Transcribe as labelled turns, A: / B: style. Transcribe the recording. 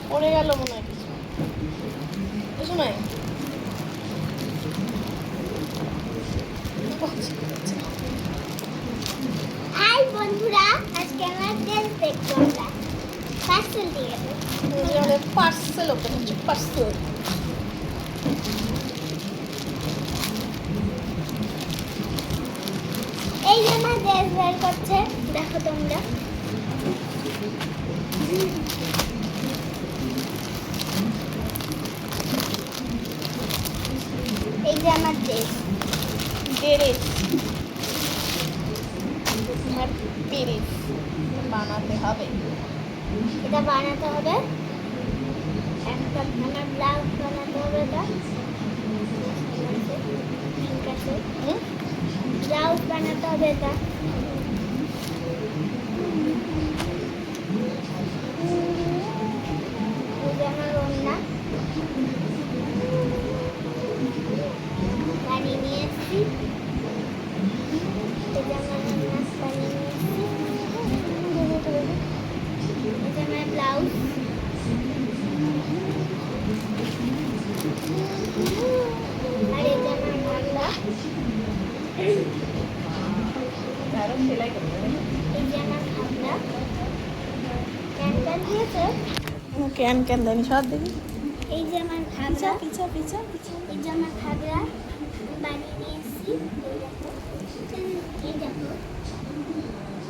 A: পড়ে গেল মনে হয় কিছু। কিছু নয়।
B: হাই বন্ধুরা, আজকে আমার ড্রেস দেখবো আমরা। পার্সেল দিয়ে
A: আমাদের পার্সেল ওপেন হচ্ছে, পার্সেল।
B: এই যে আমার ড্রেস বের করছে, দেখো তোমরা। এই যে আমার ড্রেস।
A: ড্রেস আর পেরেস বানাতে হবে।
B: এটা বানাতে হবে। একটা আমার ব্লাউজ বানাতে হবে। এটা ঠিক আছে, ব্লাউজ বানাতে হবে। এটা এই যে আমার ওড়না বানিয়ে নিয়ে এসেছি। এই যে আমার ওড়না বানিয়ে নিয়ে এসেছি। এই যে আমার ব্লাউজ। আর এই যে আমার ঘাগরা।
A: সেলাই করতে হবে।
B: এই যে আমার ঘাগরা। ক্যান দিয়েছে।
A: ক্যান ক্যান দেয়নি, সব দেখি।
B: এই যে আমার ঘাগরা।
A: পিছা পিছা পিছা।
B: এই যে আমার ঘাগরা বানিয়ে নিয়ে এসেছি। এই দেখো, এই দেখো।